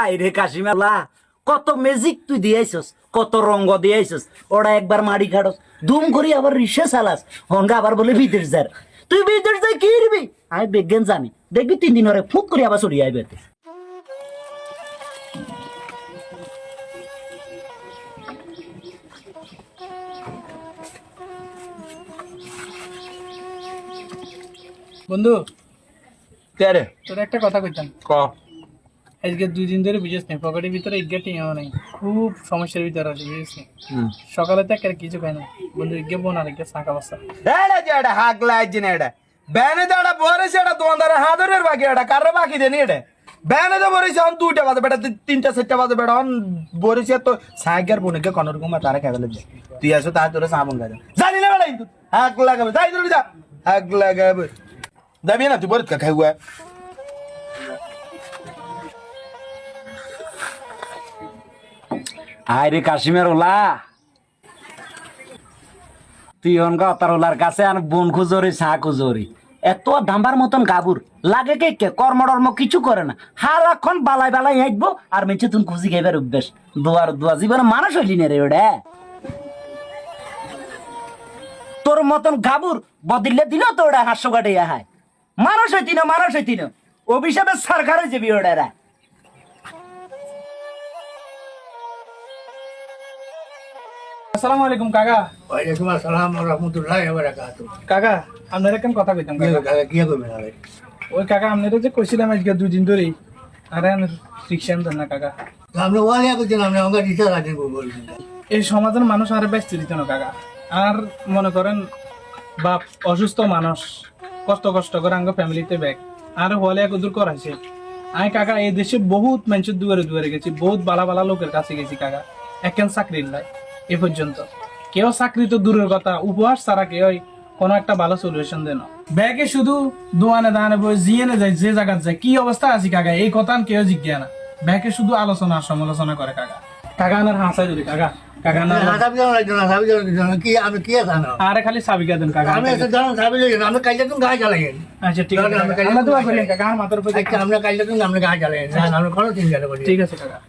আইরে কাশিমালা, কত ম্যাজিক তুই দিয়েছস, কত রঙ্গ দিয়েছস। ওরা একবার মাড়ি খাড়স, ধুম করি আবার রিক্সা চালাস, হঙ্গা আবার বলে বিদেশ যার। তুই বিদেশ যাই কি করবি? আমি বিজ্ঞান জানি, দেখবি 3 দিন ওরে ফুক করে আবার চড়িয়ে আইবে। বন্ধু, কে রে? তোর একটা কথা কইতাম। ক। আজকে 2 দিন ধরে বুঝিস না, পকেটের ভিতরে ইজ্ঞাটিও নাই, খুব সমস্যার ভিতরে আছে বুঝিস না। সকালে তো একটা কিছু খাই না বন্ধু, ইজ্ঞে বোন আর ইজ্ঞে শাঁকা বসা। এড়া যে এড়া হাক লাগছে না এড়া ব্যানে তো এড়া বরেছে এড়া দোকানদারের হাজারের বাকি এড়া কারে বাকি দেনি এড়া ব্যানে তো বরেছে অন 2টা বাজে বেটা 3টা 4টা বাজে বেটা অন বরেছে তো সাইগার বোনকে কোন রকম তারা খাইলে যায় তুই আসো তার তোরে সাবন গায় জানি না বেটা কিন্তু হাক লাগাবে যাই তুই যা হাক লাগাবে যাবি না তুই বরত কা খাইবা আইরে কাশিমের ওলা, তুই অনগা তার ওলার কাছে আর বোন খুঁজরি চা খুঁজরি, এত ধাম্বার মতন গাবুর লাগে কে কর্মটর্ম কিছু করে না, সারাক্ষণ বালাই বালাই হাঁটবো আর মেছে তুমি খুঁজি খাইবার অভ্যাস। দোয়ার দোয়া জীবনে মানুষ হইলি না রে ওটা। তোর মতন গাবুর বদিলে দিল তো ওটা হাস্য কাটিয়া হায়, মানুষ হইতি না, মানুষ হইতি না, অভিশাপের সরকারে যাবি ওটা। আসসালামু আলাইকুম কাকা। ওয়ালাইকুম আসসালাম ওয়া রাহমাতুল্লাহি ওয়া বারাকাতুহু। কাকা আপনার একটা কথা কইতাম কাকা। কাকা কি করবেন আরে? ওই কাকা আপনারা যে কইছিলাম আজকে 2 দিন ধরেই, আরে আমি রিক্সা আনতেন না কাকা। আমরা ওয়ালিয়া করছেন আমরা অঙ্গ দিতে রাখেন বলছেন। এই সমাজের মানুষ আর ব্যস্ত দিত না কাকা। আর মনে করেন বাপ অসুস্থ মানুষ, কষ্ট করে আঙ্গ ফ্যামিলিতে ব্যাগ আর হলে দূর করাইছে। আমি কাকা এই দেশে বহুত মানুষের দুয়ারে দুয়ারে গেছি, বহুত বালা বালা লোকের কাছে গেছি কাকা, একখান চাকরির লাই এ পর্যন্ত কেউ চাকরি তো দূরের কথা, উপহার ছাড়া কেউ কোনো একটা ভালো সলিউশন দেন। ব্যাগে শুধু দোয়ানে দানে বই জিয়েনে যায়, যে জায়গা যায় কি অবস্থা আছে কাকা এই কথা কেউ জিজ্ঞাসা না, ব্যাগে শুধু আলোচনা সমালোচনা করে কাকা। কাকা আনার হাসাই ধরি কাকা, কাকা না সাবি জানো কি আমি কি জানো? আরে খালি সাবিকা দেন কাকা। আমি একটা জানো সাবি জানো আমি কাইলে তুমি গায় চালাইন। আচ্ছা ঠিক আছে, আমরা দোয়া করি কাকা, আমার মাথার উপরে আচ্ছা আমরা কাইলে তুমি আমরা গায় চালাইন না আমরা কোনো চিন্তা করি। ঠিক আছে কাকা।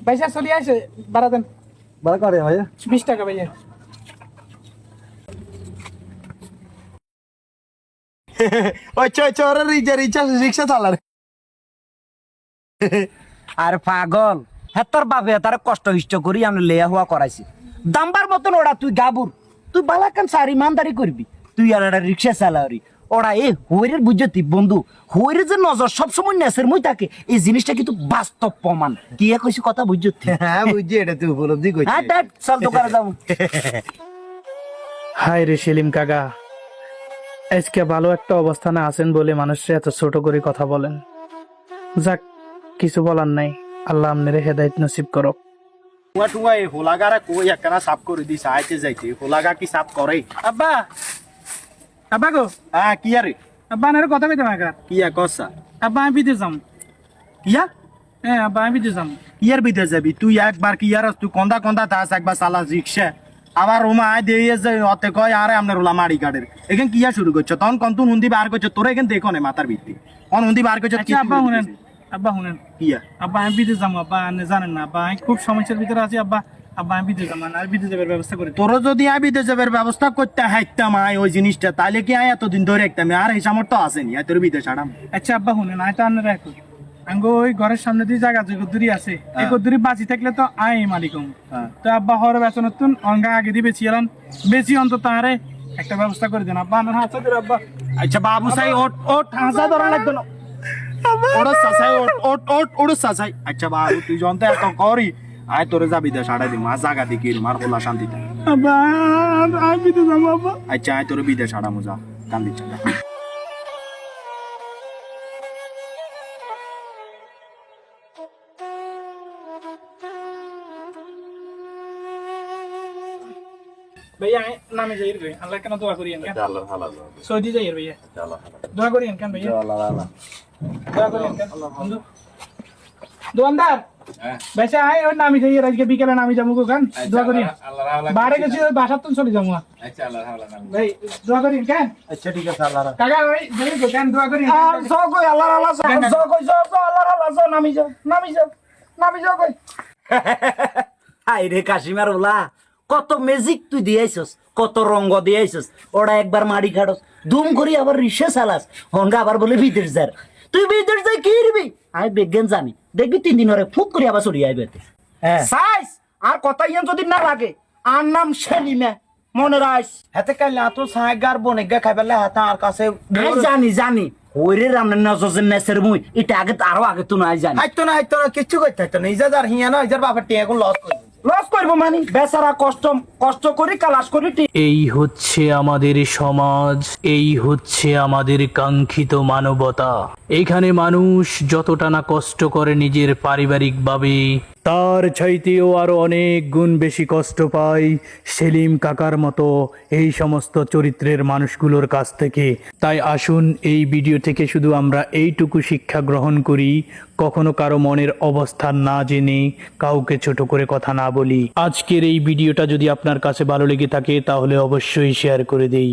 পয়সা চলে আসে, বাড়া দেন। বড় করে ভাই 20 টাকা ভাইয়া। ওই চোর রিক্সা চালার আর পাগল হ্যাঁ, তোর বাপে তার কষ্ট ইষ্ট করি আমি লেয়া হওয়া করাইছি দাম্বার মতন। ওরা তুই গাবুর, তুই বালাকান সার ইমানদারি করবি, তুই আর একটা রিক্সা চালাওরি। ওরা এ হইরের বুঝতি বন্ধু, হইরের যে নজর সবসময় নেসের মই থাকে, এই জিনিসটা কিন্তু বাস্তব প্রমাণ। কি কইছি কথা বুঝতি? হ্যাঁ বুঝছি, এটা তুই উপলব্ধি করছিস। হ্যাঁ দেখ চল দোকানে যাবো। হাই রে সেলিম কাকা, আজকে ভালো একটা অবস্থানে আছেন বলে মানুষরা এত ছোট করে কথা বলেন। যাক, কিছু বলার নাই, আল্লাহ আপনার হেদায়েত নসিব করো। টুয়া এই হোলাগারা কই একখানা সাফ করে দিস আইতে যাইতে, হোলাগা কি সাফ করে? আব্বা, আব্বা গো, হ্যাঁ কি আরে আব্বা আনার কথা কইতাম কাকা। কিয়া কসা আব্বা আমি বিদেশ যাম। কিয়া হ্যাঁ আব্বা আমি বিদেশ যাম। ইয়ার বিদেশ যাবি তুই? একবার কি ইয়ার তুই কন্দা তাস একবার চালা রিক্সা, আবার ওমা আয় দিয়ে যে অতে কয় আরে আপনার ওলা মাড়ি কাটের এখান কিয়া শুরু করছো? তখন কন্তুন হুন্দি বার করছো তোর এখান দেখো না মাথার ভিত্তি অন হুন্দি বার করছো। আচ্ছা আব্বা শুনেন, আব্বা শুনেন, কিয়া আব্বা আমি বিদেশ যাম। আব্বা আপনি জানেন না আব্বা আমি খুব সমস্যার ভিতরে আছি। আব্বা আব্বা আমি বিদেশ যাম, আর বিদেশ যাবার ব্যবস্থা করে দিন। তোর যদি আয় বিদেশ যাবার ব্যবস্থা করতে হাইতাম আয় ওই জিনিসটা, তাহলে কি আয় এতদিন ধরে একদম আর এই সামর্থ্য আসেনি আয় তোর বিদেশ আড়াম। আচ্ছা আব্বা শুনেন, আয় তো আপনারা এখন আঙ্গো ওই ঘরের সামনে দিয়ে জায়গা যে কদ্দুরি আছে, এই কদ্দুরি বাঁচি থাকলে তো আয় মালিকম। তো আব্বা হরে বেচন নতুন অঙ্গা আগে দিয়ে বেশি এলাম, বেশি অন্তত আরে একটা ব্যবস্থা করে দেন আব্বা। আমার হাত ধরে আব্বা। আচ্ছা বাবু সাই ওট ওট হাসা ধরা লাগবে না, ওড় সাসাই ওট ওট ওট ওড় সাসাই। আচ্ছা বাবু তুই যন্তে এত করি আয় তোরে যা বিদেশ আড়াই দিম, আর জায়গা দিকে মার হোলা শান্তিতে। আব্বা আমি বিদেশ যাবো আব্বা। আচ্ছা আয় তোরে বিদেশ আড়ামো যা কান্দি চাকা। भैया नामे जाइर रे अल्लाह के ना दुआ करियन क्या चलो हाला सऊदी जाइर भैया चलो दुआ करियन क्या भैया चलो हाला दुआ करियन क्या दुकानदार বেশা আয় ওই নামি যাই আজকে বিকেলে নামি যাবো গান দোয়া করি বাইরে গেছি ওই বাসার তো চলে যাবো ভাই দোয়া করি কেন আচ্ছা ঠিক আছে আল্লাহ রাখে। কাকা ওই যাই গো কেন দোয়া করি কই আল্লাহ আল্লাহ কই আল্লাহ আল্লাহ নামি যাও নামি যাও কই হাই রে কাশিমার ওলা কত ম্যাজিক তুই দিয়েছস কত রঙ্গ দিয়েছস ওরা একবার মারি খাড়স দুম করি আবার রিক্সা চালাস হঙ্গা আবার বলে বিদেশ যার তুই বিদেশ যাই কি করবি আমি বিজ্ঞান জানি দেখবি 3 দিন হরে ফুক করে আবার চলে আইবে সাইজ আর কথা ইয়ান যদি না লাগে আর নাম সেলিমে মনে রাখ হাতে কাইলা তো সাইগার বনেগা খাইবেলে হাতে আর কাছে আমি জানি ওরে রামনে নজর নেসের মুই এটা আগে আরো আগে তো নাই জানি হাইতো না কিচ্ছু করতে হাইতো না ইজাদার হিয়া না ইজার বাপের টিয়া এখন লস করবে লস করবো মানে বেচারা কষ্ট করি কালাস করি এই হচ্ছে আমাদের সমাজ, এই হচ্ছে আমাদের কাঙ্ক্ষিত মানবতা। এখানে মানুষ যতটা না কষ্ট করে নিজের পারিবারিকভাবে, তার চাইতেও আরো অনেক গুণ বেশি কষ্ট পায় সেলিম কাকার মতো এই সমস্ত চরিত্রের মানুষগুলোর কাছ থেকে। তাই আসুন এই ভিডিও থেকে শুধু আমরা এইটুকু শিক্ষা গ্রহণ করি, কখনো কারো মনের অবস্থান না জেনে কাউকে ছোট করে কথা না বলি। আজকের এই ভিডিওটা যদি আপনার কাছে ভালো লেগে থাকে তাহলে অবশ্যই শেয়ার করে দেই।